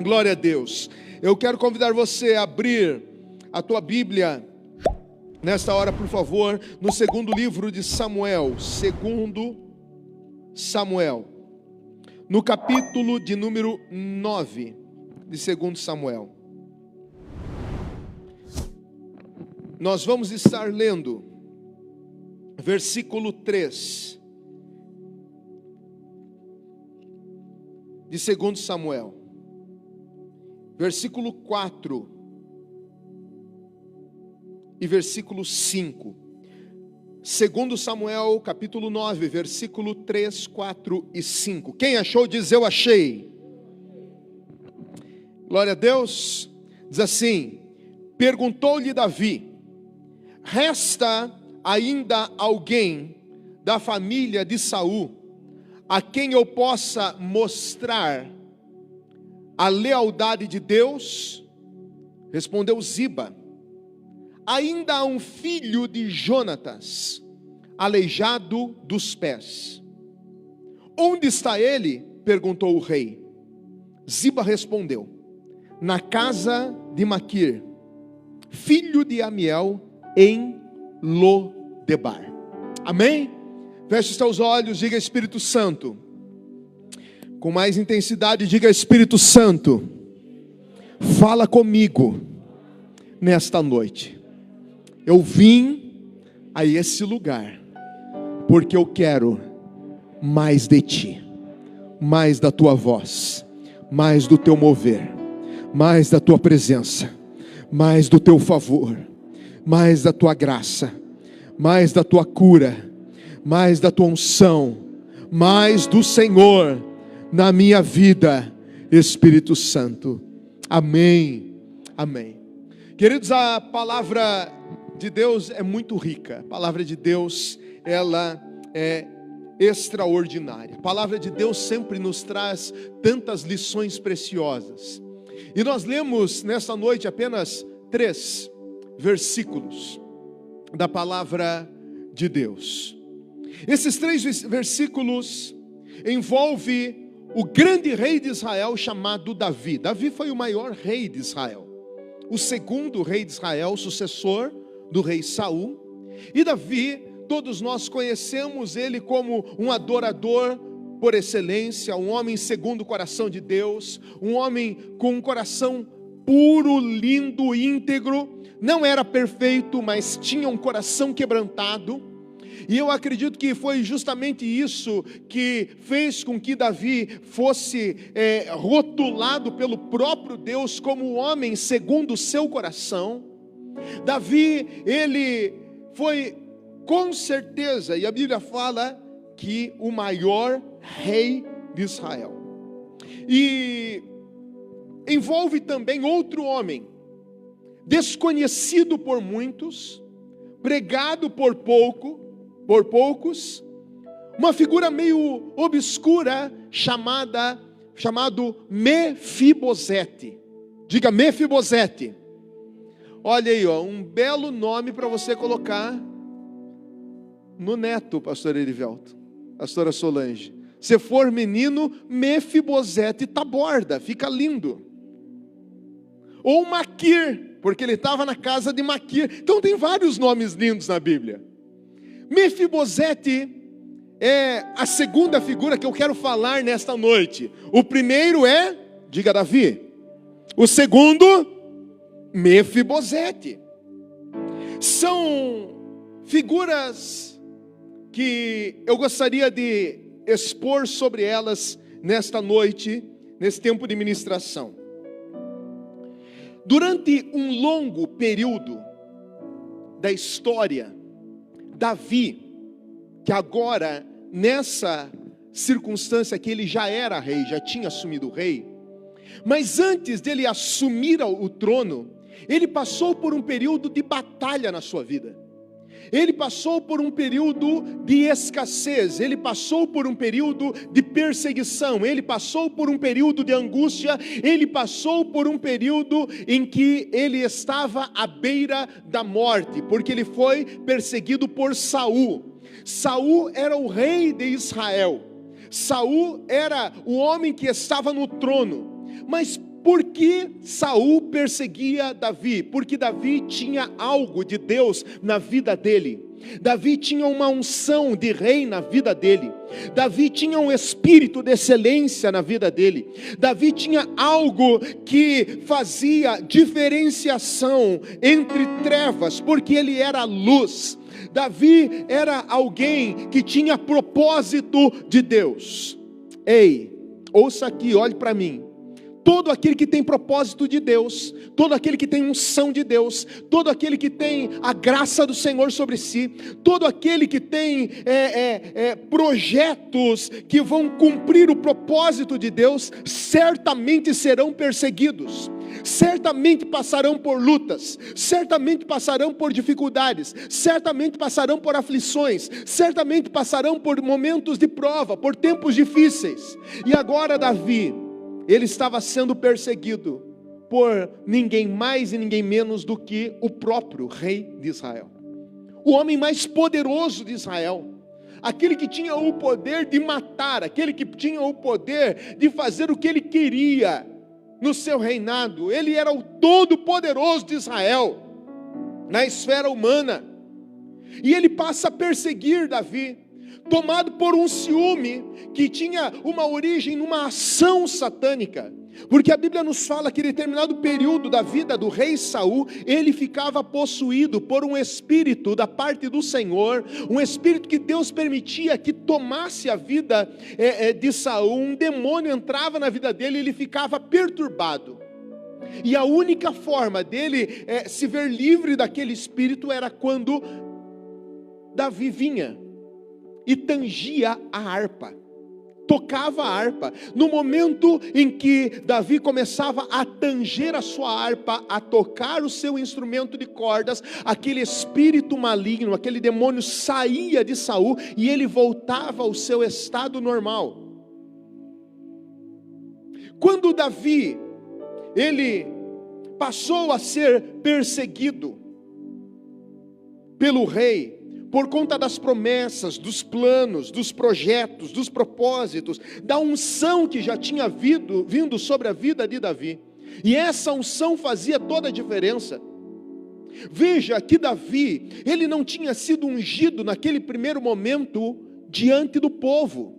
Glória a Deus. Eu quero convidar você a abrir a tua Bíblia nesta hora, por favor, no segundo livro de Samuel, segundo Samuel, no capítulo de número 9 de segundo Samuel. Nós vamos estar lendo versículo 3 de segundo Samuel, versículo 4 e versículo 5. Segundo Samuel, capítulo 9, versículo 3, 4 e 5. Quem achou diz eu achei. Glória a Deus. Diz assim: perguntou-lhe Davi: resta ainda alguém da família de Saul a quem eu possa mostrar a lealdade de Deus? Respondeu Ziba: ainda há um filho de Jonatas, aleijado dos pés. Onde está ele? Perguntou o rei. Ziba respondeu: na casa de Maquir, filho de Amiel, em Lodebar. Amém? Feche os teus olhos, diga Espírito Santo. Com mais intensidade, diga Espírito Santo, fala comigo nesta noite. Eu vim a esse lugar porque eu quero mais de ti, mais da tua voz, mais do teu mover, mais da tua presença, mais do teu favor, mais da tua graça, mais da tua cura, mais da tua unção, mais do Senhor na minha vida, Espírito Santo. Amém, amém. Queridos, a palavra de Deus é muito rica. A palavra de Deus, ela é extraordinária. A palavra de Deus sempre nos traz tantas lições preciosas. E nós lemos nesta noite apenas 3 versículos da palavra de Deus. Esses 3 versículos envolvem o grande rei de Israel chamado Davi. Davi foi o maior rei de Israel, o segundo rei de Israel, sucessor do rei Saul. E Davi, todos nós conhecemos ele como um adorador por excelência, um homem segundo o coração de Deus, um homem com um coração puro, lindo, íntegro. Não era perfeito, mas tinha um coração quebrantado. E eu acredito que foi justamente isso que fez com que Davi fosse rotulado pelo próprio Deus como um homem segundo o seu coração. Davi, ele foi com certeza, e a Bíblia fala que o maior rei de Israel. E envolve também outro homem, desconhecido por muitos, pregado por poucos, uma figura meio obscura chamado Mefibosete. Diga Mefibosete. Olha aí, um belo nome para você colocar no neto, pastor Erivelto, pastora Solange. Se for menino, Mefibosete taborda, fica lindo. Ou Maquir, porque ele estava na casa de Maquir. Então tem vários nomes lindos na Bíblia. Mefibosete é a segunda figura que eu quero falar nesta noite. O primeiro é, diga Davi. O segundo, Mefibosete. São figuras que eu gostaria de expor sobre elas nesta noite, nesse tempo de ministração. Durante um longo período da história, Davi, que agora, nessa circunstância que ele já era rei, já tinha assumido o rei, mas antes dele assumir o trono, ele passou por um período de batalha na sua vida. Ele passou por um período de escassez, ele passou por um período de perseguição, ele passou por um período de angústia, ele passou por um período em que ele estava à beira da morte, porque ele foi perseguido por Saul. Saul era o rei de Israel, Saul era o homem que estava no trono, mas por que Saul perseguia Davi? Porque Davi tinha algo de Deus na vida dele. Davi tinha uma unção de rei na vida dele. Davi tinha um espírito de excelência na vida dele. Davi tinha algo que fazia diferenciação entre trevas, porque ele era luz. Davi era alguém que tinha propósito de Deus. Ei, ouça aqui, olhe para mim. Todo aquele que tem propósito de Deus, todo aquele que tem unção de Deus, todo aquele que tem a graça do Senhor sobre si, todo aquele que tem projetos que vão cumprir o propósito de Deus, certamente serão perseguidos, certamente passarão por lutas, certamente passarão por dificuldades, certamente passarão por aflições, certamente passarão por momentos de prova, por tempos difíceis. E agora Davi, ele estava sendo perseguido por ninguém mais e ninguém menos do que o próprio rei de Israel, o homem mais poderoso de Israel, aquele que tinha o poder de matar, aquele que tinha o poder de fazer o que ele queria no seu reinado. Ele era o todo-poderoso de Israel, na esfera humana, e ele passa a perseguir Davi, tomado por um ciúme que tinha uma origem numa ação satânica, porque a Bíblia nos fala que em determinado período da vida do rei Saul, ele ficava possuído por um espírito da parte do Senhor, um espírito que Deus permitia que tomasse a vida de Saul. Um demônio entrava na vida dele e ele ficava perturbado, e a única forma dele se ver livre daquele espírito era quando Davi vinha e tangia a harpa, tocava a harpa. No momento em que Davi começava a tanger a sua harpa, a tocar o seu instrumento de cordas, aquele espírito maligno, aquele demônio saía de Saul e ele voltava ao seu estado normal. Quando Davi, ele passou a ser perseguido pelo rei, por conta das promessas, dos planos, dos projetos, dos propósitos, da unção que já tinha vindo sobre a vida de Davi. E essa unção fazia toda a diferença. Veja que Davi, ele não tinha sido ungido naquele primeiro momento diante do povo.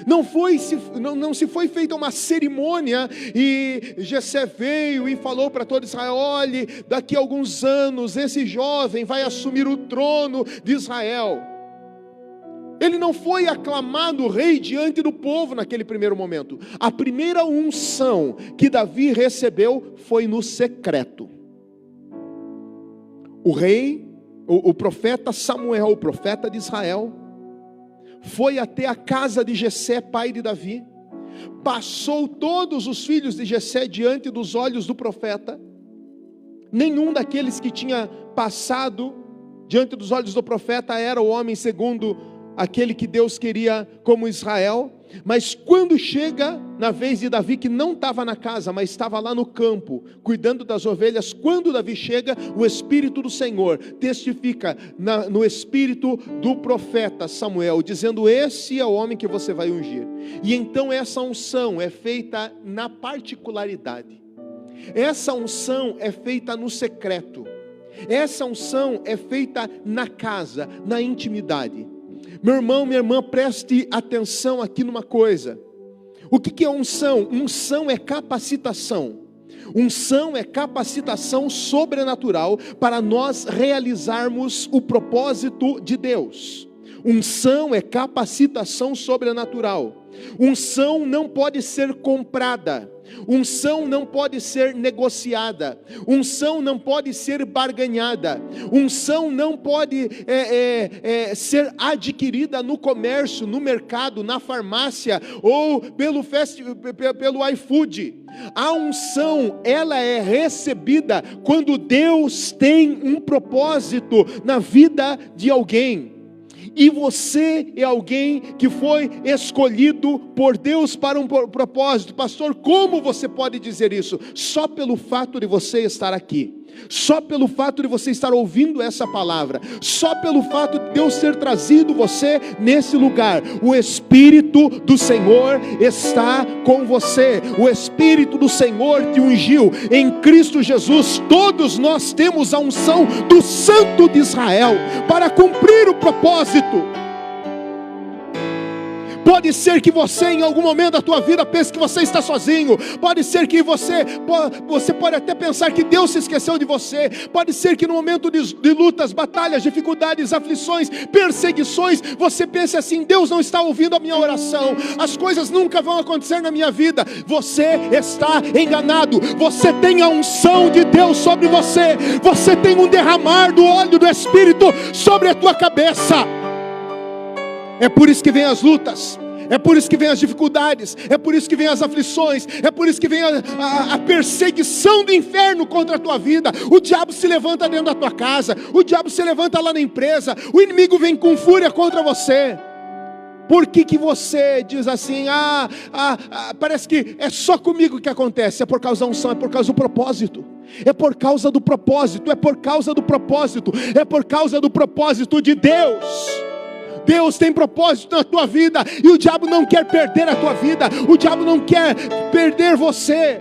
Não se foi feita uma cerimônia e Jessé veio e falou para todo Israel: olhe, daqui a alguns anos esse jovem vai assumir o trono de Israel. Ele não foi aclamado rei diante do povo naquele primeiro momento. A primeira unção que Davi recebeu foi no secreto. O rei, o profeta Samuel, o profeta de Israel, foi até a casa de Jessé, pai de Davi, passou todos os filhos de Jessé diante dos olhos do profeta. Nenhum daqueles que tinha passado diante dos olhos do profeta era o homem segundo aquele que Deus queria como Israel. Mas quando chega na vez de Davi, que não estava na casa, mas estava lá no campo, cuidando das ovelhas, quando Davi chega, o Espírito do Senhor testifica no espírito do profeta Samuel, dizendo: esse é o homem que você vai ungir. E então essa unção é feita na particularidade, essa unção é feita no secreto, essa unção é feita na casa, na intimidade. Meu irmão, minha irmã, preste atenção aqui numa coisa. O que é unção? Unção é capacitação. Unção é capacitação sobrenatural para nós realizarmos o propósito de Deus. Unção é capacitação sobrenatural. Unção não pode ser comprada. Unção não pode ser negociada. Unção não pode ser barganhada. Unção não pode ser adquirida no comércio, no mercado, na farmácia ou pelo iFood. A unção, ela é recebida quando Deus tem um propósito na vida de alguém. E você é alguém que foi escolhido por Deus para um propósito. Pastor, como você pode dizer isso? Só pelo fato de você estar aqui, só pelo fato de você estar ouvindo essa palavra, só pelo fato Deus ter trazido você nesse lugar. O Espírito do Senhor está com você. O Espírito do Senhor te ungiu. Em Cristo Jesus, todos nós temos a unção do Santo de Israel para cumprir o propósito. Pode ser que você em algum momento da tua vida pense que você está sozinho. Pode ser que você pode até pensar que Deus se esqueceu de você. Pode ser que no momento de lutas, batalhas, dificuldades, aflições, perseguições, você pense assim: Deus não está ouvindo a minha oração, as coisas nunca vão acontecer na minha vida. Você está enganado. Você tem a unção de Deus sobre você. Você tem um derramar do óleo do Espírito sobre a tua cabeça. É por isso que vem as lutas, é por isso que vem as dificuldades, é por isso que vem as aflições, é por isso que vem a perseguição do inferno contra a tua vida. O diabo se levanta dentro da tua casa, o diabo se levanta lá na empresa, o inimigo vem com fúria contra você. Por que você diz assim: parece que é só comigo que acontece? É por causa da unção, é por causa do propósito. É por causa do propósito, é por causa do propósito, é por causa do propósito de Deus. Deus tem propósito na tua vida, e o diabo não quer perder a tua vida, o diabo não quer perder você.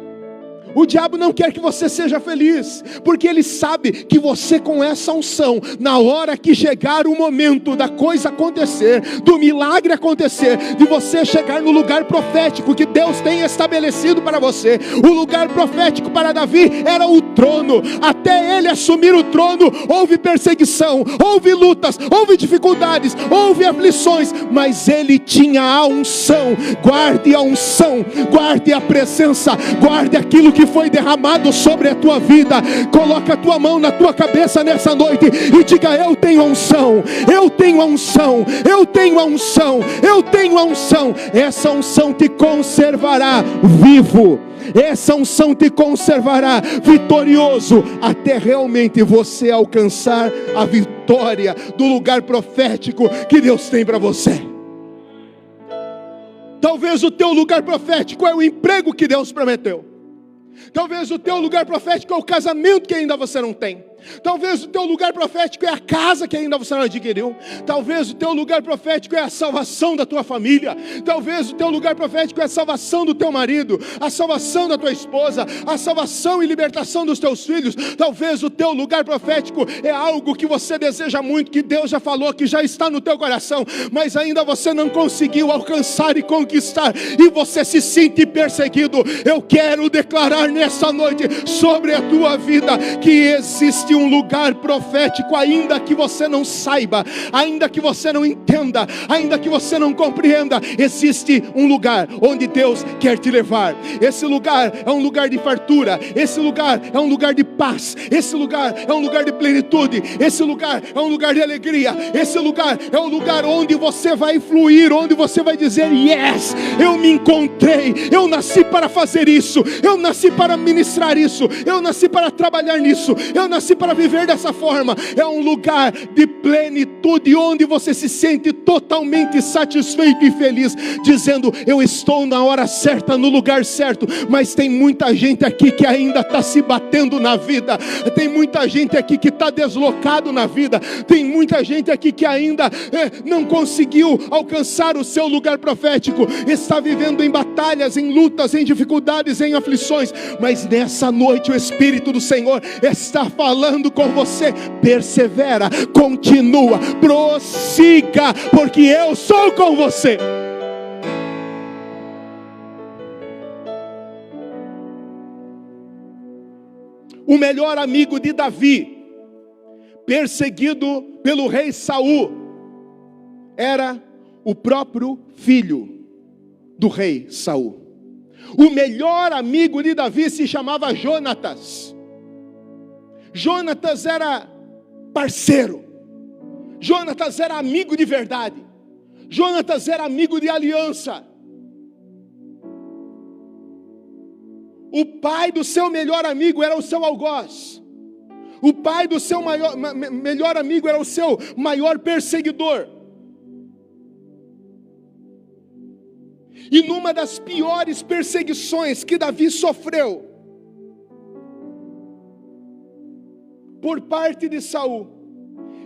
O diabo não quer que você seja feliz, porque ele sabe que você, com essa unção, na hora que chegar o momento da coisa acontecer, do milagre acontecer, de você chegar no lugar profético que Deus tem estabelecido para você. O lugar profético para Davi era o trono. Até ele assumir o trono, houve perseguição, houve lutas, houve dificuldades, houve aflições, mas ele tinha a unção. Guarde a unção, guarde a presença, guarde aquilo que foi derramado sobre a tua vida. Coloca a tua mão na tua cabeça nessa noite e diga: eu tenho a unção, eu tenho a unção, eu tenho a unção, eu tenho a unção. Essa unção te conservará vivo, essa unção te conservará vitorioso, até realmente você alcançar a vitória do lugar profético que Deus tem para você. Talvez o teu lugar profético é o emprego que Deus prometeu. Talvez o teu lugar profético é o casamento que ainda você não tem. Talvez o teu lugar profético é a casa que ainda você não adquiriu. Talvez o teu lugar profético é a salvação da tua família. Talvez o teu lugar profético é a salvação do teu marido, a salvação da tua esposa, a salvação e libertação dos teus filhos. Talvez o teu lugar profético é algo que você deseja muito, que Deus já falou, que já está no teu coração, mas ainda você não conseguiu alcançar e conquistar, e você se sente perseguido. Eu quero declarar nessa noite sobre a tua vida que existe um lugar profético, ainda que você não saiba, ainda que você não entenda, ainda que você não compreenda. Existe um lugar onde Deus quer te levar. Esse lugar é um lugar de fartura, esse lugar é um lugar de paz, esse lugar é um lugar de plenitude, esse lugar é um lugar de alegria, esse lugar é um lugar onde você vai fluir, onde você vai dizer: yes, eu me encontrei, eu nasci para fazer isso, eu nasci para ministrar isso, eu nasci para trabalhar nisso, eu nasci para viver dessa forma. É um lugar de plenitude, onde você se sente totalmente satisfeito e feliz, dizendo: eu estou na hora certa, no lugar certo. Mas tem muita gente aqui que ainda está se batendo na vida, tem muita gente aqui que está deslocado na vida, tem muita gente aqui que ainda não conseguiu alcançar o seu lugar profético, está vivendo em batalhas, em lutas, em dificuldades, em aflições. Mas nessa noite o Espírito do Senhor está falando com você: persevera, continua, prossiga, porque eu sou com você. O melhor amigo de Davi, perseguido pelo rei Saul, era o próprio filho do rei Saul. O melhor amigo de Davi se chamava Jonatas. Jonatas era parceiro, Jonatas era amigo de verdade, Jonatas era amigo de aliança. O pai do seu melhor amigo era o seu algoz, o pai do seu melhor amigo era o seu maior perseguidor. E numa das piores perseguições que Davi sofreu por parte de Saul,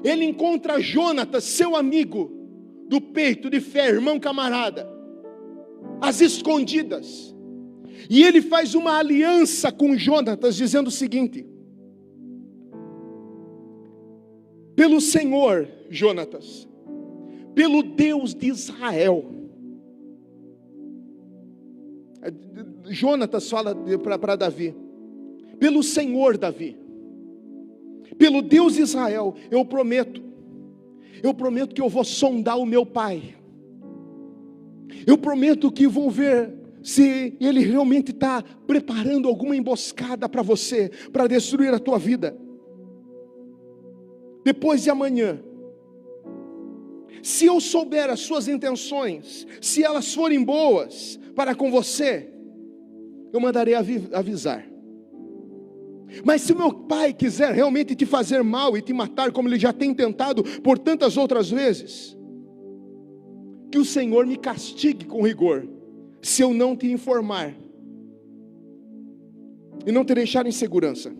ele encontra Jonatas, seu amigo do peito de fé, irmão camarada, às escondidas. E ele faz uma aliança com Jonatas, dizendo o seguinte: pelo Senhor, Jonatas, pelo Deus de Israel. Jonatas fala para Davi: pelo Senhor, Davi, pelo Deus de Israel, eu prometo que eu vou sondar o meu pai. Eu prometo que vou ver se ele realmente está preparando alguma emboscada para você, para destruir a tua vida. Depois de amanhã, se eu souber as suas intenções, se elas forem boas para com você, eu mandarei avisar. Mas se meu pai quiser realmente te fazer mal e te matar, como ele já tem tentado por tantas outras vezes, que o Senhor me castigue com rigor, se eu não te informar e não te deixar em segurança.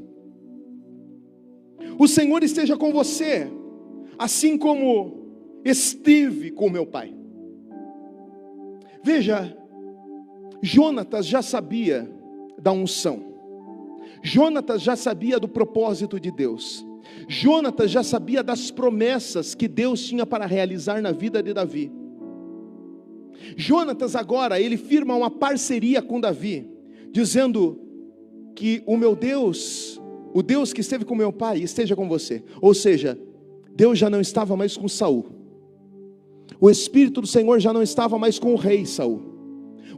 O Senhor esteja com você, assim como estive com meu pai. Veja, Jonatas já sabia da unção. Jonatas já sabia do propósito de Deus. Jonatas já sabia das promessas que Deus tinha para realizar na vida de Davi. Jonatas agora, ele firma uma parceria com Davi, dizendo que o meu Deus, o Deus que esteve com meu pai, esteja com você. Ou seja, Deus já não estava mais com Saul. O Espírito do Senhor já não estava mais com o rei Saul.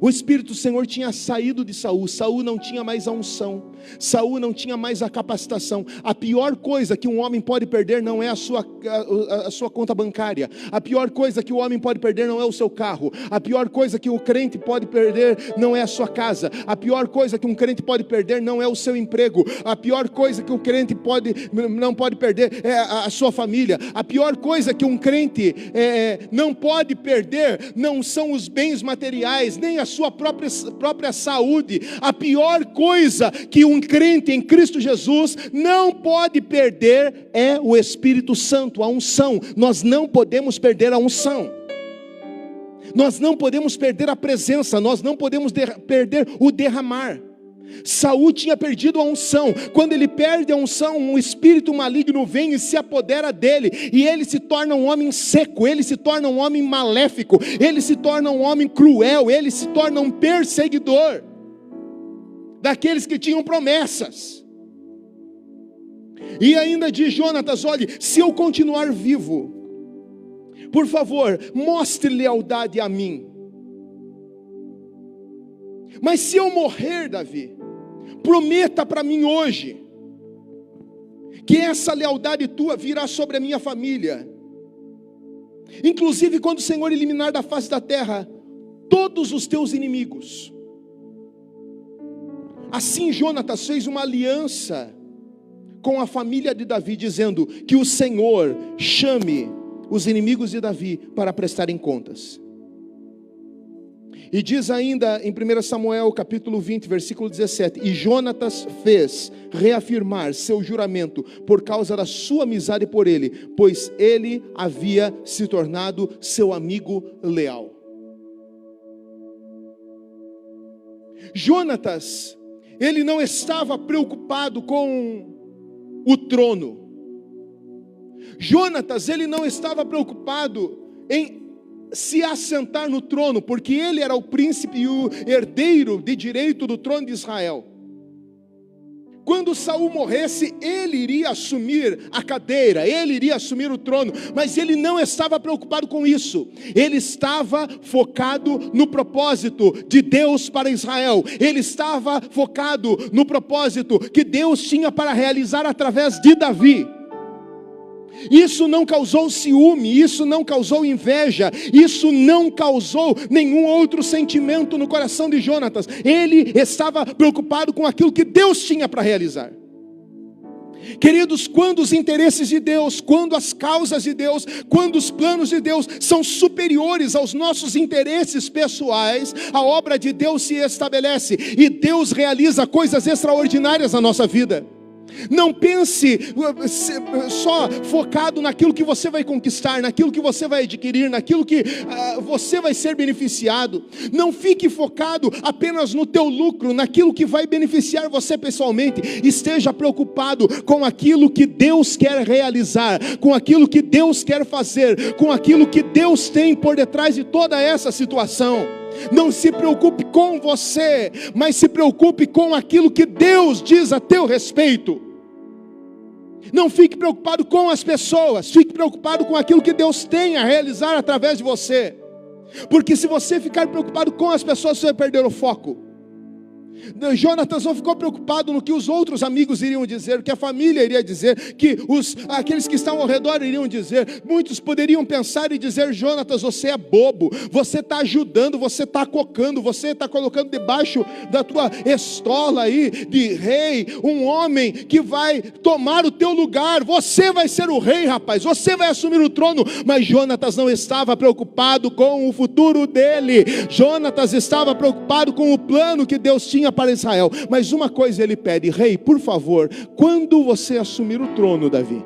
O Espírito do Senhor tinha saído de Saul. Saul não tinha mais a unção. Saul não tinha mais a capacitação. A pior coisa que um homem pode perder não é a sua conta bancária. A pior coisa que o homem pode perder não é o seu carro. A pior coisa que o crente pode perder não é a sua casa. A pior coisa que um crente pode perder não é o seu emprego. A pior coisa que um crente não pode perder é a sua família. A pior coisa que um crente não pode perder não são os bens materiais, nem a sua própria saúde. A pior coisa que um crente em Cristo Jesus não pode perder é o Espírito Santo, a unção. Nós não podemos perder a unção. Nós não podemos perder a presença. Nós não podemos perder o derramar. Saul tinha perdido a unção. Quando ele perde a unção, um espírito maligno vem e se apodera dele, e ele se torna um homem seco, ele se torna um homem maléfico, ele se torna um homem cruel, ele se torna um perseguidor daqueles que tinham promessas. E ainda diz Jonatas: olhe, se eu continuar vivo, por favor, mostre lealdade a mim. Mas se eu morrer, Davi, prometa para mim hoje que essa lealdade tua virá sobre a minha família. Inclusive quando o Senhor eliminar da face da terra todos os teus inimigos. Assim Jonatas fez uma aliança com a família de Davi, dizendo que o Senhor chame os inimigos de Davi para prestarem contas. E diz ainda em 1 Samuel capítulo 20, versículo 17: e Jonatas fez reafirmar seu juramento por causa da sua amizade por ele, pois ele havia se tornado seu amigo leal. Jonatas, ele não estava preocupado com o trono. Jonatas, ele não estava preocupado em se assentar no trono, porque ele era o príncipe e o herdeiro de direito do trono de Israel. Quando Saul morresse, ele iria assumir a cadeira, ele iria assumir o trono, mas ele não estava preocupado com isso. Ele estava focado no propósito de Deus para Israel. Ele estava focado no propósito que Deus tinha para realizar através de Davi. Isso não causou ciúme, isso não causou inveja, isso não causou nenhum outro sentimento no coração de Jonatas. Ele estava preocupado com aquilo que Deus tinha para realizar. Queridos, quando os interesses de Deus, quando as causas de Deus, quando os planos de Deus são superiores aos nossos interesses pessoais, a obra de Deus se estabelece e Deus realiza coisas extraordinárias na nossa vida. Não pense só focado naquilo que você vai conquistar, naquilo que você vai adquirir, naquilo que você vai ser beneficiado. Não fique focado apenas no teu lucro, naquilo que vai beneficiar você pessoalmente. Esteja preocupado com aquilo que Deus quer realizar, com aquilo que Deus quer fazer, com aquilo que Deus tem por detrás de toda essa situação. Não se preocupe com você, mas se preocupe com aquilo que Deus diz a teu respeito. Não fique preocupado com as pessoas, fique preocupado com aquilo que Deus tem a realizar através de você. Porque se você ficar preocupado com as pessoas, você vai perder o foco. Jonatas não ficou preocupado no que os outros amigos iriam dizer, o que a família iria dizer, que aqueles que estavam ao redor iriam dizer. Muitos poderiam pensar e dizer: Jonatas, você é bobo, você está ajudando, você está cocando, você está colocando debaixo da tua estola aí de rei, um homem que vai tomar o teu lugar. Você vai ser o rei, rapaz, você vai assumir o trono. Mas Jonatas não estava preocupado com o futuro dele. Jonatas estava preocupado com o plano que Deus tinha para Israel. Mas uma coisa ele pede: rei, por favor, quando você assumir o trono, Davi,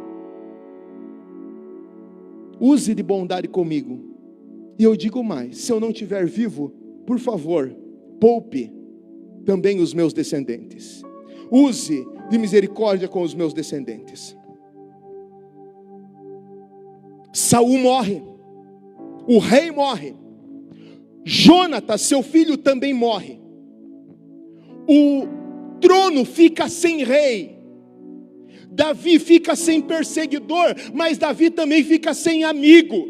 use de bondade comigo. E eu digo mais: se eu não estiver vivo, por favor, poupe também os meus descendentes. Use de misericórdia com os meus descendentes. Saul morre, o rei morre, Jonatas, seu filho, também morre. O trono fica sem rei. Davi fica sem perseguidor, mas Davi também fica sem amigo.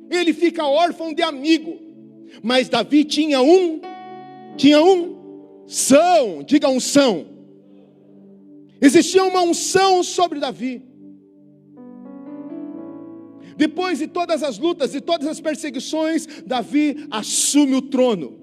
Ele fica órfão de amigo. Mas Davi tinha unção, diga unção. Existia uma unção sobre Davi. Depois de todas as lutas e todas as perseguições, Davi assume o trono.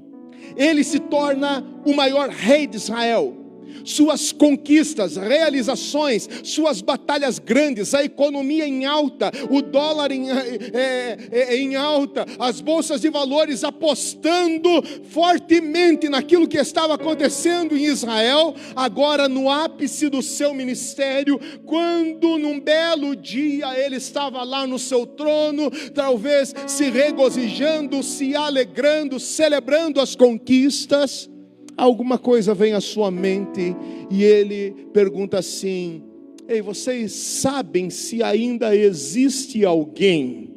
Ele se torna o maior rei de Israel. Suas conquistas, realizações, suas batalhas grandes, a economia em alta, o dólar em alta, as bolsas de valores apostando fortemente naquilo que estava acontecendo em Israel. Agora no ápice do seu ministério, quando num belo dia ele estava lá no seu trono, talvez se regozijando, se alegrando, celebrando as conquistas, alguma coisa vem à sua mente e ele pergunta assim: ei, vocês sabem se ainda existe alguém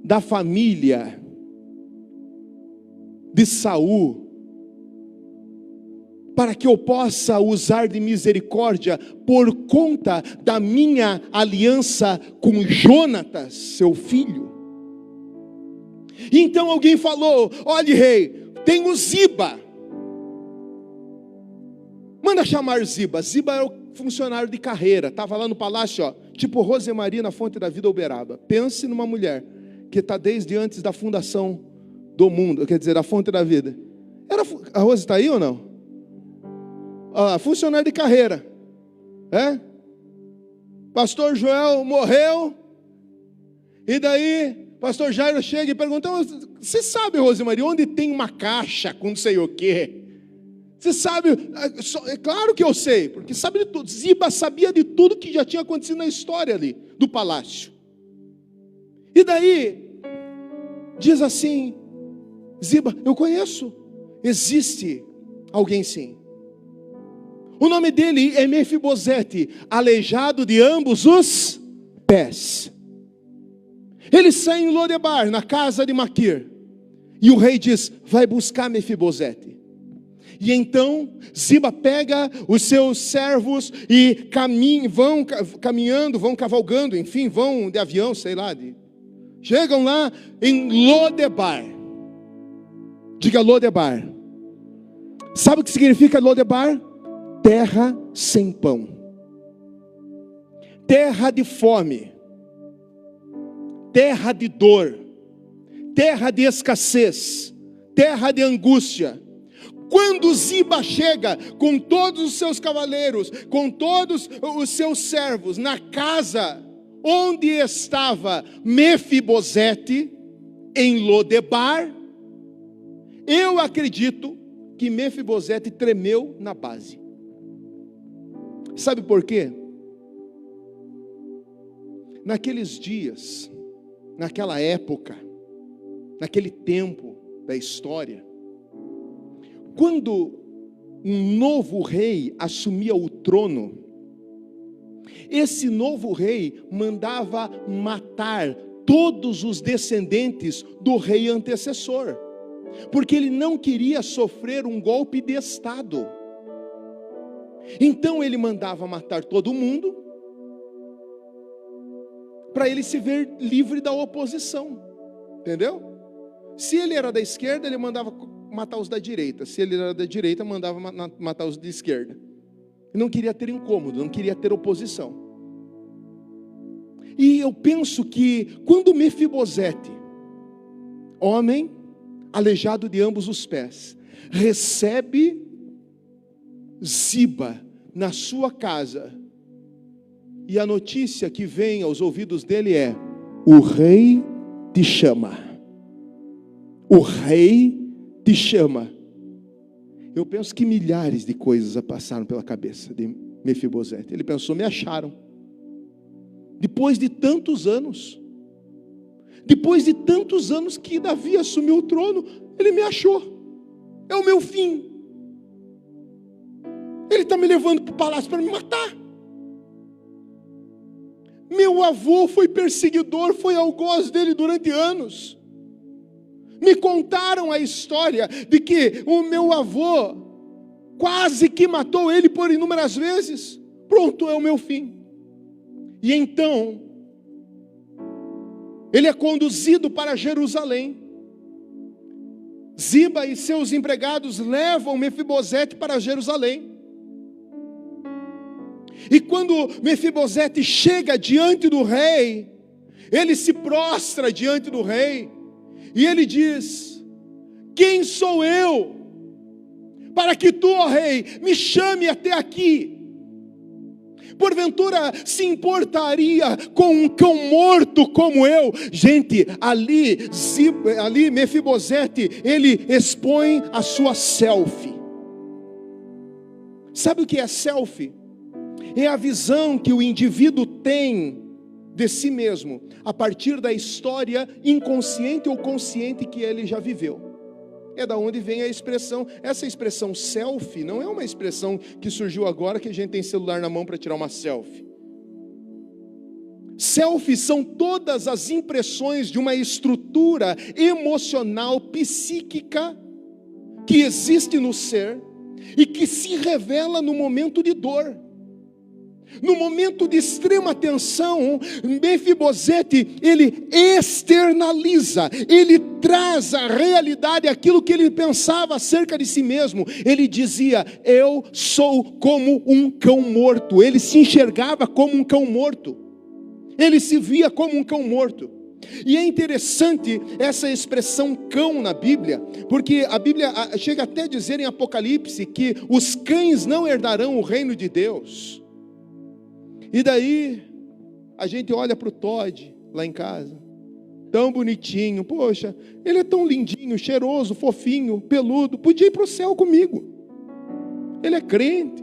da família de Saul para que eu possa usar de misericórdia por conta da minha aliança com Jonatas, seu filho? Então alguém falou: olhe, rei, tem o Ziba. Manda chamar Ziba. Ziba é o funcionário de carreira. Estava lá no palácio, ó, tipo Rosemaria na Fonte da Vida, Uberaba. Pense numa mulher que está desde antes da fundação do mundo, quer dizer, da Fonte da Vida. A Rose está aí ou não? Funcionário de carreira. Pastor Joel morreu. E daí Pastor Jairo chega e pergunta: você sabe, Rosemaria, onde tem uma caixa com não sei o quê? Você sabe? É claro que eu sei, porque sabe de tudo. Ziba sabia de tudo que já tinha acontecido na história ali, do palácio. E daí, diz assim: Ziba, eu conheço. Existe alguém sim. O nome dele é Mefibosete, aleijado de ambos os pés. Ele sai em Lodebar, na casa de Maquir. E o rei diz: vai buscar Mefibosete. E então Ziba pega os seus servos e vão caminhando, vão cavalgando, enfim, vão de avião, sei lá. Chegam lá em Lodebar. Diga Lodebar. Sabe o que significa Lodebar? Terra sem pão. Terra de fome. Terra de dor, terra de escassez, terra de angústia. Quando Ziba chega com todos os seus cavaleiros, com todos os seus servos, na casa onde estava Mefibosete, em Lodebar, eu acredito que Mefibosete tremeu na base. Sabe por quê? Naqueles dias, naquela época, naquele tempo da história, quando um novo rei assumia o trono, esse novo rei mandava matar todos os descendentes do rei antecessor, porque ele não queria sofrer um golpe de estado. Então ele mandava matar todo mundo, para ele se ver livre da oposição, entendeu? Se ele era da esquerda, ele mandava matar os da direita. Se ele era da direita, mandava matar os da esquerda. Ele não queria ter incômodo, não queria ter oposição. E eu penso que quando Mefibosete, homem aleijado de ambos os pés, recebe Ziba na sua casa, e a notícia que vem aos ouvidos dele é: o rei te chama. O rei te chama. Eu penso que milhares de coisas passaram pela cabeça de Mefibosete. Ele pensou: me acharam. Depois de tantos anos, que Davi assumiu o trono, ele me achou. É o meu fim. Ele está me levando para o palácio para me matar. Meu avô foi perseguidor, foi algoz dele durante anos. Me contaram a história de que o meu avô quase que matou ele por inúmeras vezes. Pronto, é o meu fim. E então, ele é conduzido para Jerusalém. Ziba e seus empregados levam Mefibosete para Jerusalém. E quando Mefibosete chega diante do rei, ele se prostra diante do rei, e ele diz: quem sou eu, para que tu, ó rei, me chame até aqui? Porventura se importaria com um cão morto como eu? Gente, ali Mefibosete, ele expõe a sua selfie. Sabe o que é selfie? É a visão que o indivíduo tem de si mesmo, a partir da história inconsciente ou consciente que ele já viveu. É da onde vem a expressão. Essa expressão selfie não é uma expressão que surgiu agora, que a gente tem celular na mão para tirar uma selfie. Selfies são todas as impressões de uma estrutura emocional, psíquica, que existe no ser e que se revela no momento de dor. No momento de extrema tensão, Mefibosete, ele externaliza, ele traz à realidade aquilo que ele pensava acerca de si mesmo. Ele dizia: eu sou como um cão morto. Ele se enxergava como um cão morto. Ele se via como um cão morto. E é interessante essa expressão cão na Bíblia, porque a Bíblia chega até a dizer em Apocalipse que os cães não herdarão o reino de Deus. E daí, a gente olha para o Todd, lá em casa, tão bonitinho, poxa, ele é tão lindinho, cheiroso, fofinho, peludo, podia ir para o céu comigo. Ele é crente,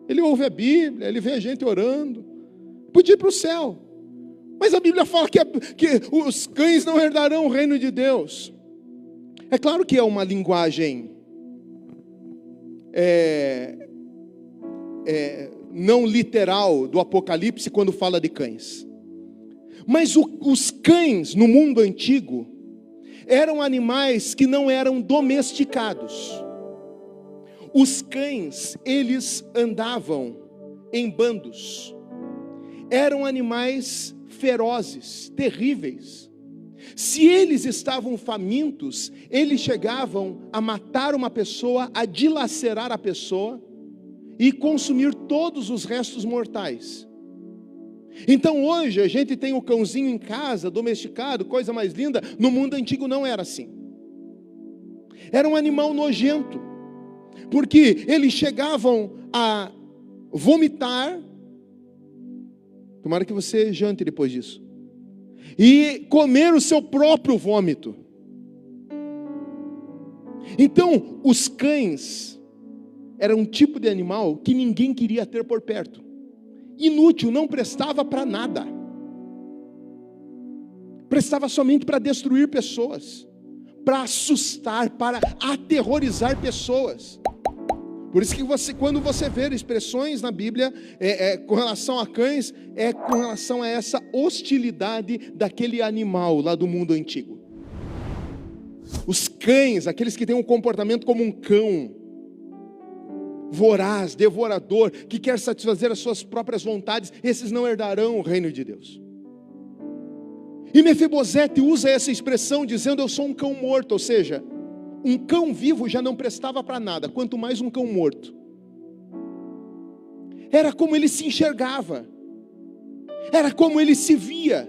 ele ouve a Bíblia, ele vê a gente orando, podia ir para o céu. Mas a Bíblia fala que os cães não herdarão o reino de Deus. É claro que é uma linguagem não literal do Apocalipse quando fala de cães. Mas os cães no mundo antigo eram animais que não eram domesticados. Os cães, eles andavam em bandos. Eram animais ferozes, terríveis. Se eles estavam famintos, eles chegavam a matar uma pessoa, a dilacerar a pessoa e consumir todos os restos mortais. Então hoje a gente tem o cãozinho em casa, domesticado, coisa mais linda. No mundo antigo não era assim. Era um animal nojento, porque eles chegavam a vomitar. Tomara que você jante depois disso. E comer o seu próprio vômito. Então os cães era um tipo de animal que ninguém queria ter por perto. inútil, não prestava para nada. Prestava somente para destruir pessoas, para assustar, para aterrorizar pessoas. Por isso que quando você vê expressões na Bíblia com relação a cães, é com relação a essa hostilidade daquele animal lá do mundo antigo. Os cães, aqueles que têm um comportamento como um cão, voraz, devorador, que quer satisfazer as suas próprias vontades, esses não herdarão o reino de Deus. E Mefibosete usa essa expressão dizendo: eu sou um cão morto, ou seja, um cão vivo já não prestava para nada, quanto mais um cão morto. Era como ele se enxergava, era como ele se via.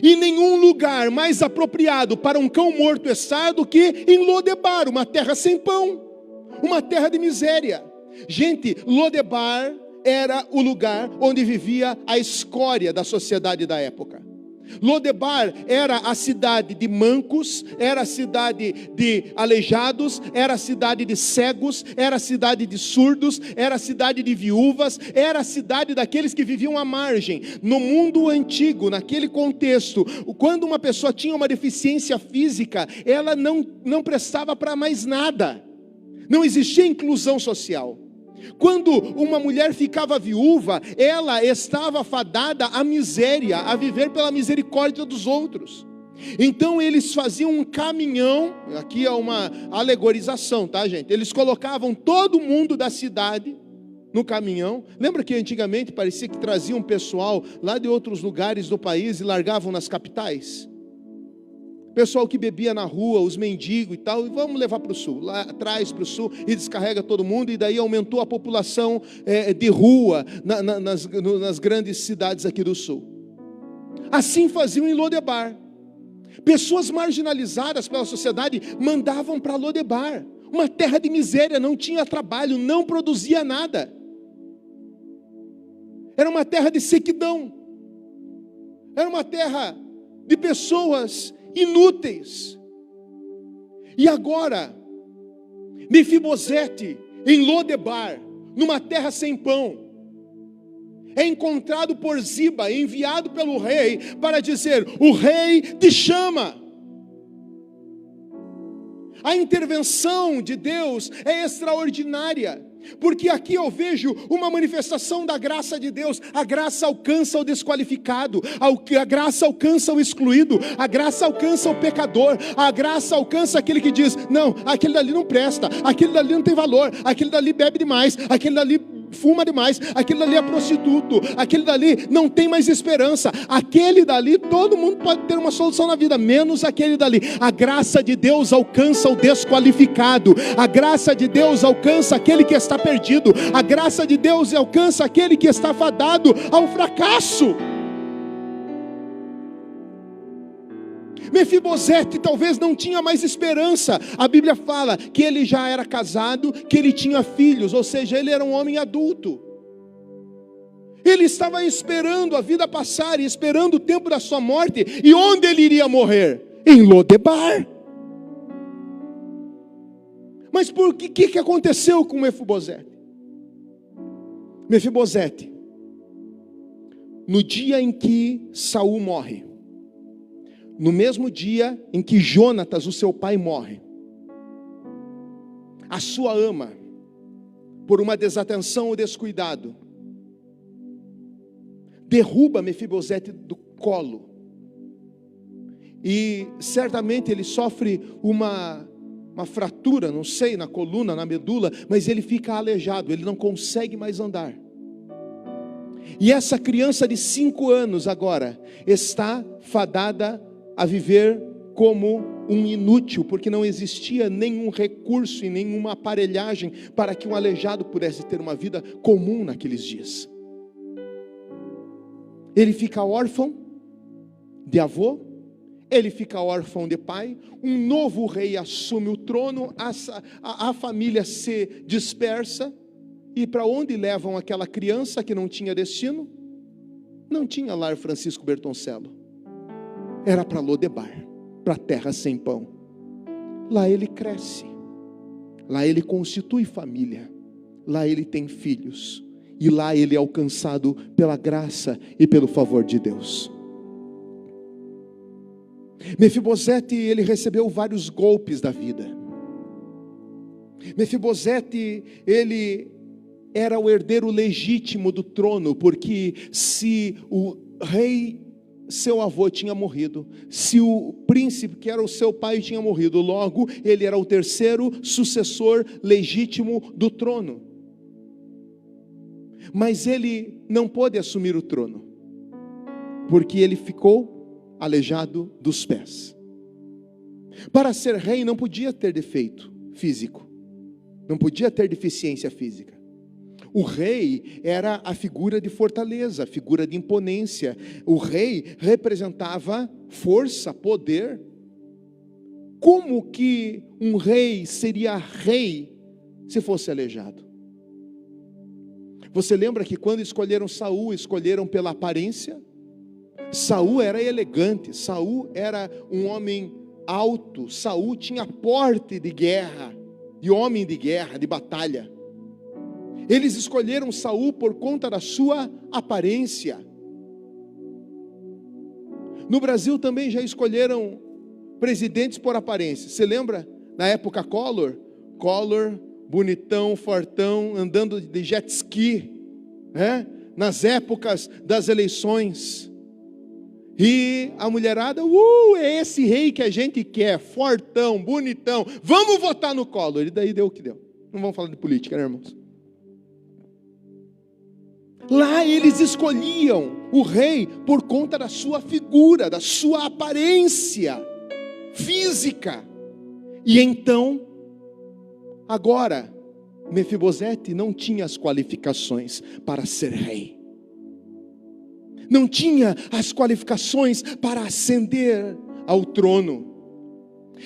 E nenhum lugar mais apropriado para um cão morto estar do que em Lodebar, uma terra sem pão, uma terra de miséria. Gente, Lodebar era o lugar onde vivia a escória da sociedade da época. Lodebar era a cidade de mancos, era a cidade de aleijados, era a cidade de cegos, era a cidade de surdos, era a cidade de viúvas, era a cidade daqueles que viviam à margem. No mundo antigo, naquele contexto, quando uma pessoa tinha uma deficiência física, ela não prestava para mais nada. Não existia inclusão social. Quando uma mulher ficava viúva, ela estava fadada à miséria, a viver pela misericórdia dos outros. Então eles faziam um caminhão, aqui é uma alegorização, tá, gente? Eles colocavam todo mundo da cidade no caminhão. Lembra que antigamente parecia que traziam pessoal lá de outros lugares do país e largavam nas capitais? Pessoal que bebia na rua, os mendigos e tal, e vamos levar para o sul, lá atrás para o sul, e descarrega todo mundo, e daí aumentou a população de rua nas grandes cidades aqui do sul. Assim faziam em Lodebar. Pessoas marginalizadas pela sociedade mandavam para Lodebar, uma terra de miséria, não tinha trabalho, não produzia nada. Era uma terra de sequidão, era uma terra de pessoas inúteis. E agora, Mefibosete, em Lodebar, numa terra sem pão, é encontrado por Ziba, enviado pelo rei, para dizer: o rei te chama. A intervenção de Deus é extraordinária, porque aqui eu vejo uma manifestação da graça de Deus. A graça alcança o desqualificado, a graça alcança o excluído, a graça alcança o pecador, a graça alcança aquele que diz: não, aquele dali não presta, aquele dali não tem valor, aquele dali bebe demais, aquele dali fuma demais, aquele dali é prostituto, aquele dali não tem mais esperança, aquele dali, todo mundo pode ter uma solução na vida, menos aquele dali. A graça de Deus alcança o desqualificado, a graça de Deus alcança aquele que está perdido, a graça de Deus alcança aquele que está fadado ao fracasso. Mefibosete talvez não tinha mais esperança. A Bíblia fala que ele já era casado, que ele tinha filhos, ou seja, ele era um homem adulto. Ele estava esperando a vida passar e esperando o tempo da sua morte. E onde ele iria morrer? Em Lodebar. Mas por que aconteceu com Mefibosete? Mefibosete, no dia em que Saul morre, no mesmo dia em que Jonatas, o seu pai, morre, a sua ama, por uma desatenção ou descuidado, derruba Mefibosete do colo, e certamente ele sofre uma fratura, não sei, na coluna, na medula, mas ele fica aleijado, ele não consegue mais andar. E essa criança de 5 anos agora está fadada a viver como um inútil, porque não existia nenhum recurso e nenhuma aparelhagem para que um aleijado pudesse ter uma vida comum naqueles dias. Ele fica órfão de avô, ele fica órfão de pai, um novo rei assume o trono, a família se dispersa, e para onde levam aquela criança que não tinha destino? Não tinha lar Francisco Bertoncello. Era para Lodebar, para a terra sem pão. Lá ele cresce, lá ele constitui família, lá ele tem filhos, e lá ele é alcançado pela graça e pelo favor de Deus. Mefibosete, ele recebeu vários golpes da vida. Mefibosete, ele era o herdeiro legítimo do trono, porque se o rei, seu avô, tinha morrido, se o príncipe, que era o seu pai, tinha morrido, logo ele era o terceiro sucessor legítimo do trono. Mas ele não pôde assumir o trono, porque ele ficou aleijado dos pés. Para ser rei não podia ter defeito físico, não podia ter deficiência física. O rei era a figura de fortaleza, a figura de imponência. O rei representava força, poder. Como que um rei seria rei se fosse aleijado? Você lembra que quando escolheram Saul, escolheram pela aparência? Saul era elegante, Saul era um homem alto, Saul tinha porte de guerra, de homem de guerra, de batalha. Eles escolheram Saul por conta da sua aparência. No Brasil também já escolheram presidentes por aparência. Você lembra? Na época Collor, bonitão, fortão, andando de jet ski, nas épocas das eleições. E a mulherada, é esse rei que a gente quer, fortão, bonitão, vamos votar no Collor. E daí deu o que deu. Não vamos falar de política, né, irmãos? Lá eles escolhiam o rei por conta da sua figura, da sua aparência física. E então, agora, Mefibosete não tinha as qualificações para ser rei. Não tinha as qualificações para ascender ao trono.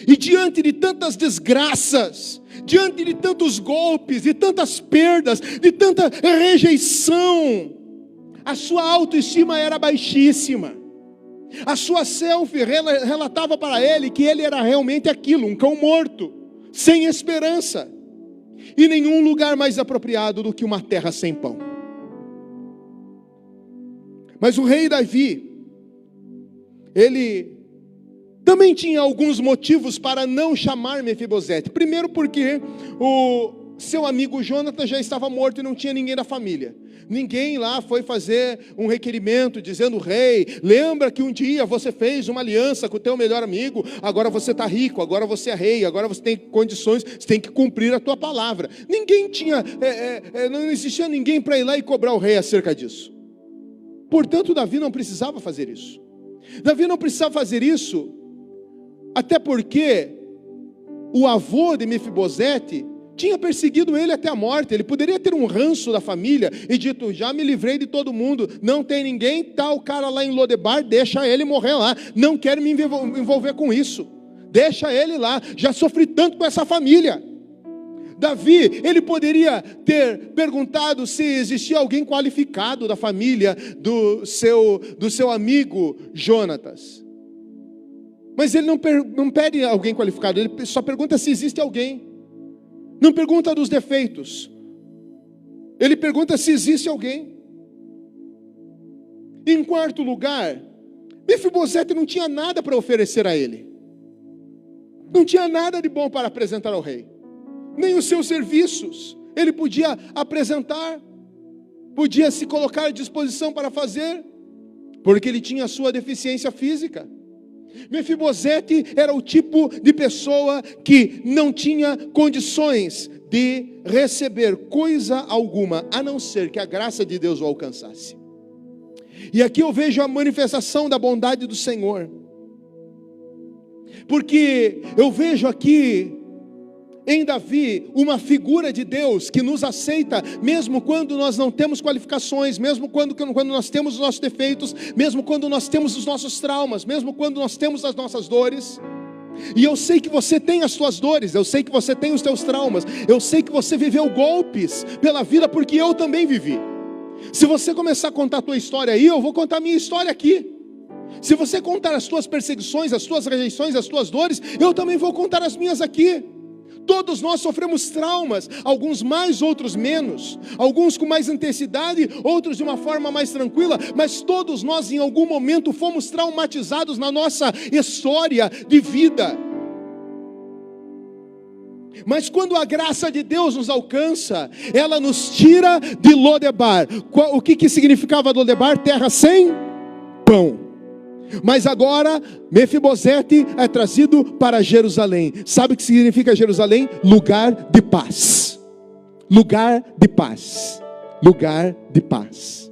E diante de tantas desgraças, diante de tantos golpes, de tantas perdas, de tanta rejeição, a sua autoestima era baixíssima. A sua selfie relatava para ele que ele era realmente aquilo, um cão morto, sem esperança. E nenhum lugar mais apropriado do que uma terra sem pão. Mas o rei Davi, ele também tinha alguns motivos para não chamar Mefibosete. Primeiro porque o seu amigo Jonatas já estava morto e não tinha ninguém da família. Ninguém lá foi fazer um requerimento dizendo: rei, lembra que um dia você fez uma aliança com o teu melhor amigo, agora você está rico, agora você é rei, agora você tem condições, você tem que cumprir a tua palavra. Ninguém tinha, não existia ninguém para ir lá e cobrar o rei acerca disso. Portanto, Davi não precisava fazer isso. Davi não precisava fazer isso, até porque o avô de Mefibosete tinha perseguido ele até a morte. Ele poderia ter um ranço da família e dito: já me livrei de todo mundo, não tem ninguém, está o cara lá em Lodebar, deixa ele morrer lá, não quero me envolver com isso, deixa ele lá, já sofri tanto com essa família. Davi, ele poderia ter perguntado se existia alguém qualificado da família do seu amigo Jonatas. Mas ele não pede alguém qualificado, ele só pergunta se existe alguém. Não pergunta dos defeitos. Ele pergunta se existe alguém. Em quarto lugar, Mefibosete não tinha nada para oferecer a ele. Não tinha nada de bom para apresentar ao rei. Nem os seus serviços ele podia apresentar, podia se colocar à disposição para fazer, porque ele tinha a sua deficiência física. Mefibosete era o tipo de pessoa que não tinha condições de receber coisa alguma, a não ser que a graça de Deus o alcançasse. E aqui eu vejo a manifestação da bondade do Senhor, porque eu vejo aqui em Davi uma figura de Deus que nos aceita, mesmo quando nós não temos qualificações, mesmo quando nós temos os nossos defeitos, mesmo quando nós temos os nossos traumas, mesmo quando nós temos as nossas dores. E eu sei que você tem as suas dores, eu sei que você tem os teus traumas, eu sei que você viveu golpes pela vida, porque eu também vivi. Se você começar a contar a tua história aí, eu vou contar a minha história aqui. Se você contar as tuas perseguições, as tuas rejeições, as tuas dores, eu também vou contar as minhas aqui. Todos nós sofremos traumas, alguns mais, outros menos, alguns com mais intensidade, outros de uma forma mais tranquila, mas todos nós em algum momento fomos traumatizados na nossa história de vida. Mas quando a graça de Deus nos alcança, ela nos tira de Lodebar. O que significava Lodebar? Terra sem pão. Mas agora, Mefibosete é trazido para Jerusalém. Sabe o que significa Jerusalém? Lugar de paz. Lugar de paz. Lugar de paz.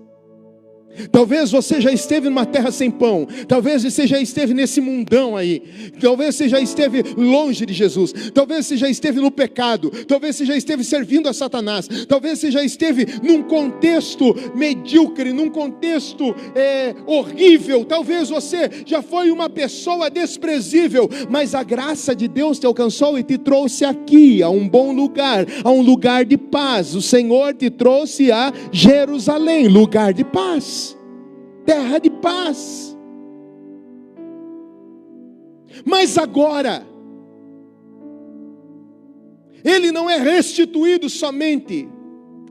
Talvez você já esteve numa terra sem pão. Talvez você já esteve nesse mundão aí. Talvez você já esteve longe de Jesus. Talvez você já esteve no pecado. Talvez você já esteve servindo a Satanás. Talvez você já esteve num contexto medíocre, num contexto horrível. Talvez você já foi uma pessoa desprezível. Mas a graça de Deus te alcançou e te trouxe aqui, a um bom lugar, a um lugar de paz. O Senhor te trouxe a Jerusalém, lugar de paz. Terra de paz. Mas agora, ele não é restituído somente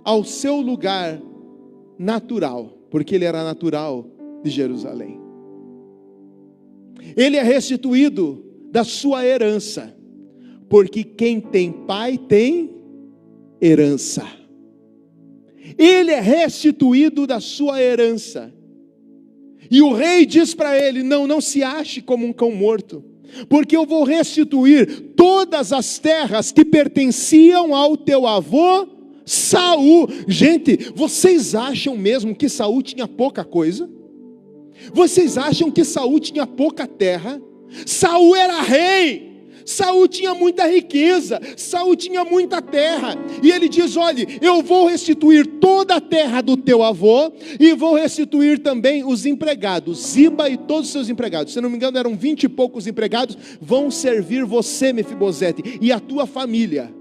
ao seu lugar natural, porque ele era natural de Jerusalém. Ele é restituído da sua herança, porque quem tem pai tem herança. Ele é restituído da sua herança. E o rei diz para ele: não se ache como um cão morto, porque eu vou restituir todas as terras que pertenciam ao teu avô Saul. Gente, vocês acham mesmo que Saul tinha pouca coisa? Vocês acham que Saul tinha pouca terra? Saul era rei. Saul tinha muita riqueza, Saul tinha muita terra, e ele diz: olha, eu vou restituir toda a terra do teu avô, e vou restituir também os empregados, Ziba e todos os seus empregados, se não me engano eram 20 e poucos empregados, vão servir você, Mefibosete, e a tua família.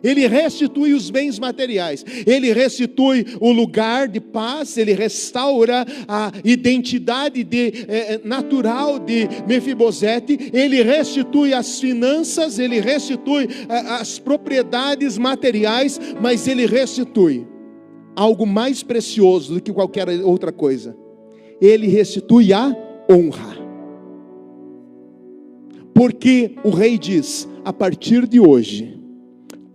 Ele restitui os bens materiais, ele restitui o lugar de paz, ele restaura a identidade natural de Mefibosete, ele restitui as finanças, ele restitui as propriedades materiais, mas ele restitui algo mais precioso do que qualquer outra coisa. Ele restitui a honra. Porque o rei diz: a partir de hoje,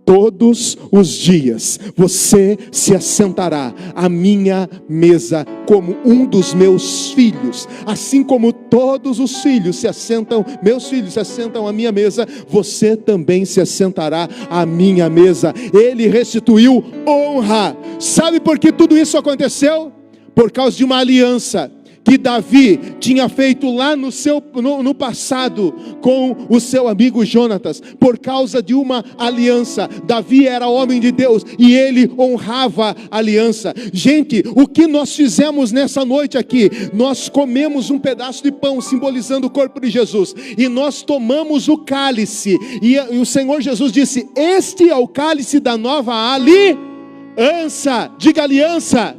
todos os dias você se assentará à minha mesa como um dos meus filhos, assim como todos os filhos se assentam, meus filhos se assentam à minha mesa, você também se assentará à minha mesa. Ele restituiu honra. Sabe por que tudo isso aconteceu? Por causa de uma aliança que Davi tinha feito lá no passado com o seu amigo Jonatas. Por causa de uma aliança, Davi era homem de Deus e ele honrava a aliança. Gente, o que nós fizemos nessa noite aqui? Nós comemos um pedaço de pão simbolizando o corpo de Jesus, e nós tomamos o cálice, e o Senhor Jesus disse: este é o cálice da nova aliança. Diga aliança.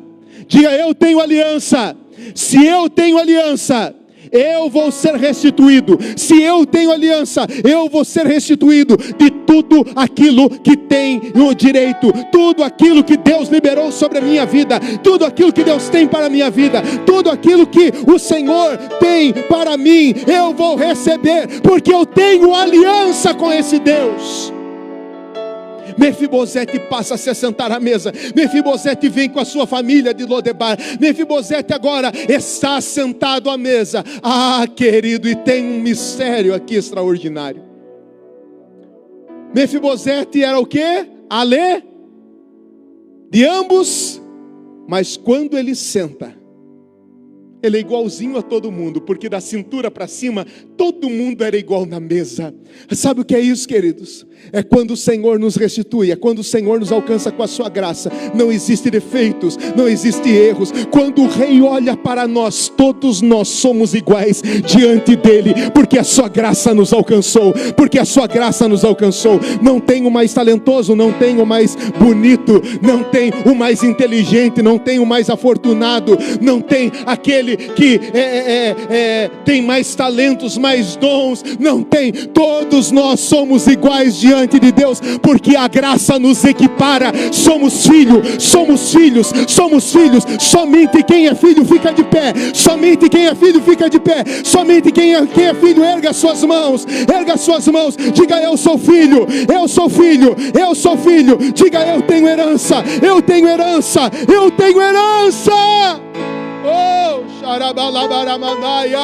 Diga: eu tenho aliança. Se eu tenho aliança, eu vou ser restituído. Se eu tenho aliança, eu vou ser restituído de tudo aquilo que tem o direito, tudo aquilo que Deus liberou sobre a minha vida, tudo aquilo que Deus tem para a minha vida, tudo aquilo que o Senhor tem para mim, eu vou receber, porque eu tenho aliança com esse Deus. Mefibosete passa a se assentar à mesa. Mefibosete vem com a sua família de Lodebar. Mefibosete agora está sentado à mesa. Ah, querido, e tem um mistério aqui extraordinário. Mefibosete era o quê? Ale de ambos. Mas quando ele senta, ele é igualzinho a todo mundo, porque da cintura para cima, todo mundo era igual na mesa. Sabe o que é isso, queridos? É quando o Senhor nos restitui, é quando o Senhor nos alcança com a sua graça. Não existe defeitos, não existe erros. Quando o Rei olha para nós, todos nós somos iguais diante dele, porque a sua graça nos alcançou, porque a sua graça nos alcançou. Não tem o mais talentoso, não tem o mais bonito, não tem o mais inteligente, não tem o mais afortunado, não tem aquele que tem mais talentos, mais dons. Não tem. Todos nós somos iguais diante de Deus, porque a graça nos equipara. Somos filhos, somos filhos, somos filhos. Somente quem é filho fica de pé. Somente quem é filho fica de pé. Somente quem é filho, erga suas mãos. Erga suas mãos. Diga: eu sou filho, eu sou filho, eu sou filho. Diga: eu tenho herança, eu tenho herança, eu tenho herança. Oh, xarabalabaramanaia.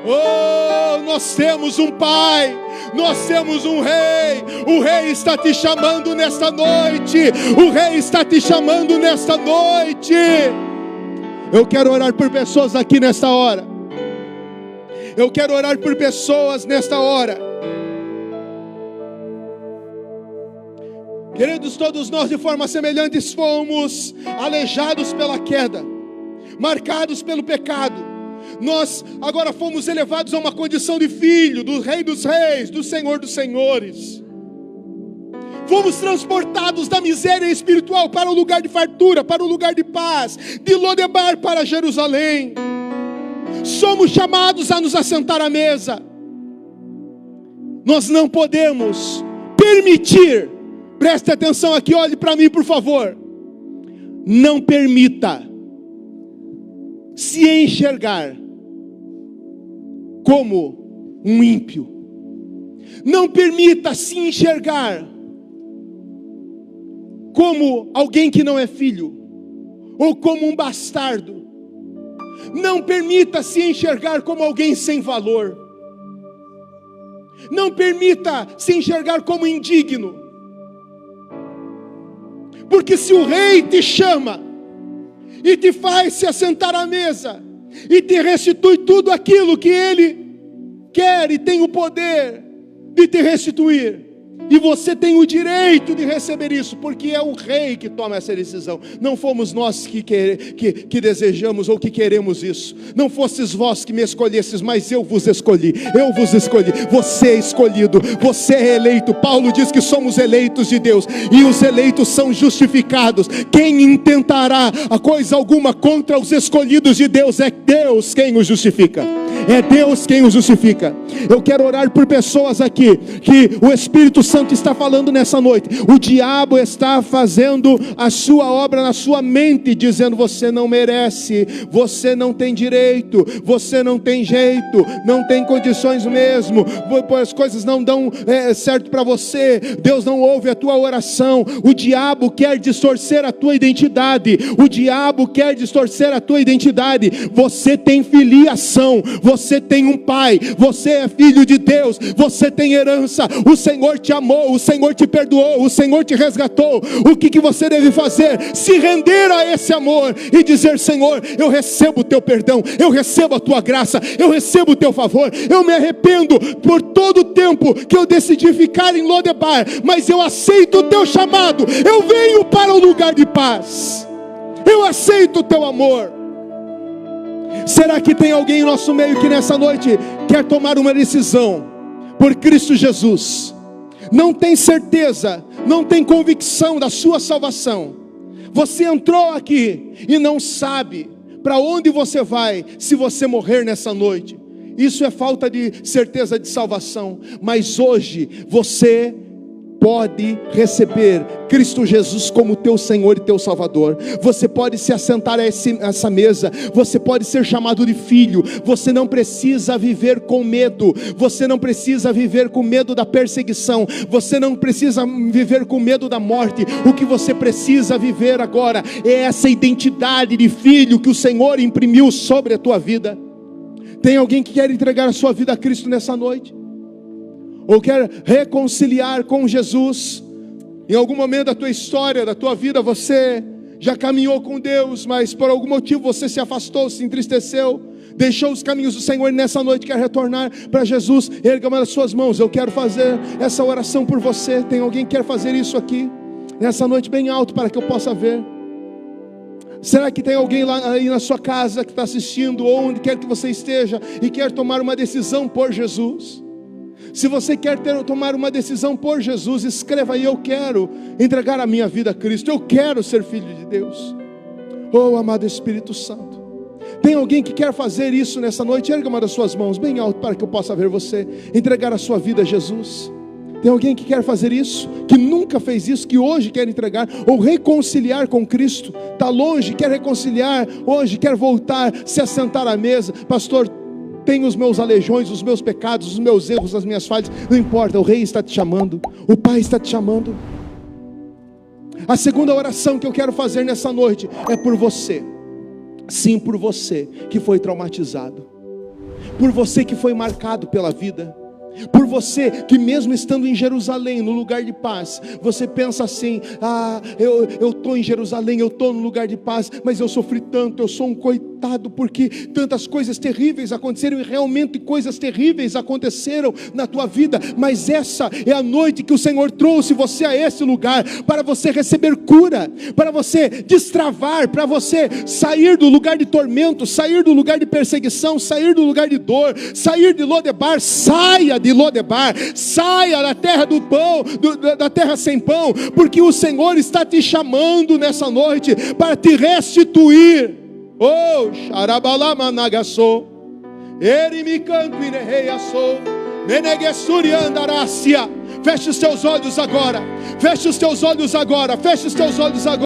Oh, nós temos um Pai, nós temos um Rei. O Rei está te chamando nesta noite. O Rei está te chamando nesta noite. Eu quero orar por pessoas aqui nesta hora. Eu quero orar por pessoas nesta hora. Queridos, todos nós de forma semelhante fomos aleijados pela queda, marcados pelo pecado. Nós agora fomos elevados a uma condição de filho do Rei dos Reis, do Senhor dos Senhores. Fomos transportados da miséria espiritual para o lugar de fartura, para o lugar de paz, de Lodebar para Jerusalém. Somos chamados a nos assentar à mesa. Nós não podemos permitir, preste atenção aqui, olhe para mim por favor. Não permita se enxergar como um ímpio. Não permita se enxergar como alguém que não é filho, ou como um bastardo. Não permita se enxergar como alguém sem valor. Não permita se enxergar como indigno. Porque se o Rei te chama e te faz se assentar à mesa e te restitui tudo aquilo que Ele quer e tem o poder de te restituir, e você tem o direito de receber isso, porque é o Rei que toma essa decisão. Não fomos nós que desejamos ou que queremos isso. Não fostes vós que me escolhestes, mas eu vos escolhi. Eu vos escolhi. Você é escolhido, você é eleito. Paulo diz que somos eleitos de Deus, e os eleitos são justificados. Quem intentará a coisa alguma contra os escolhidos de Deus, é Deus quem os justifica. É Deus quem os justifica. Eu quero orar por pessoas aqui que o Espírito Santo está falando nessa noite. O diabo está fazendo a sua obra na sua mente, dizendo: você não merece, você não tem direito, você não tem jeito, não tem condições mesmo, as coisas não dão certo para você, Deus não ouve a tua oração. O diabo quer distorcer a tua identidade. O diabo quer distorcer a tua identidade. Você tem filiação, você tem um pai, você é filho de Deus, você tem herança. O Senhor te amou, o Senhor te perdoou, o Senhor te resgatou. O que você deve fazer? Se render a esse amor e dizer: Senhor, eu recebo o teu perdão, eu recebo a tua graça, eu recebo o teu favor. Eu me arrependo por todo o tempo que eu decidi ficar em Lodebar, mas eu aceito o teu chamado. Eu venho para o lugar de paz. Eu aceito o teu amor. Será que tem alguém em nosso meio que nessa noite quer tomar uma decisão por Cristo Jesus? Não tem certeza, não tem convicção da sua salvação. Você entrou aqui e não sabe para onde você vai se você morrer nessa noite. Isso é falta de certeza de salvação. Mas hoje você pode receber Cristo Jesus como teu Senhor e teu Salvador. Você pode se assentar a essa mesa. Você pode ser chamado de filho. Você não precisa viver com medo. Você não precisa viver com medo da perseguição. Você não precisa viver com medo da morte. O que você precisa viver agora é essa identidade de filho que o Senhor imprimiu sobre a tua vida. Tem alguém que quer entregar a sua vida a Cristo nessa noite? Ou quer reconciliar com Jesus? Em algum momento da tua história, da tua vida, você já caminhou com Deus, mas por algum motivo você se afastou, se entristeceu, deixou os caminhos do Senhor, e nessa noite quer retornar para Jesus. Erga uma das suas mãos. Eu quero fazer essa oração por você. Tem alguém que quer fazer isso aqui nessa noite, bem alto, para que eu possa ver? Será que tem alguém lá aí na sua casa que está assistindo, ou onde quer que você esteja, e quer tomar uma decisão por Jesus? Se você quer tomar uma decisão por Jesus, escreva aí: eu quero entregar a minha vida a Cristo, eu quero ser filho de Deus. Oh, amado Espírito Santo, Tem alguém que quer fazer isso nessa noite? Erga uma das suas mãos bem alto para que eu possa ver você. Entregar a sua vida a Jesus. Tem alguém que quer fazer isso? Que nunca fez isso, que hoje quer entregar ou reconciliar com Cristo? Está longe, quer reconciliar hoje, quer voltar, se assentar à mesa. Pastor, tenho os meus aleijões, os meus pecados, os meus erros, as minhas falhas. Não importa, o Rei está te chamando, o Pai está te chamando. A segunda oração que eu quero fazer nessa noite é por você. Sim, por você que foi traumatizado, por você que foi marcado pela vida, por você que mesmo estando em Jerusalém, no lugar de paz, você pensa assim: eu estou em Jerusalém, eu estou no lugar de paz, mas eu sofri tanto, eu sou um coitado, porque tantas coisas terríveis aconteceram, e realmente coisas terríveis aconteceram na tua vida, mas essa é a noite que o Senhor trouxe você a esse lugar, para você receber cura, para você destravar, para você sair do lugar de tormento, sair do lugar de perseguição, sair do lugar de dor, sair de Lodebar. Saia de Lodebar, saia da terra do pão, da terra sem pão, porque o Senhor está te chamando nessa noite para te restituir. Oh, xarabalama nagaçou, erimicanto inerreiaçou, meneguessuri andarácia. Feche os teus olhos agora, feche os teus olhos agora, feche os teus olhos agora.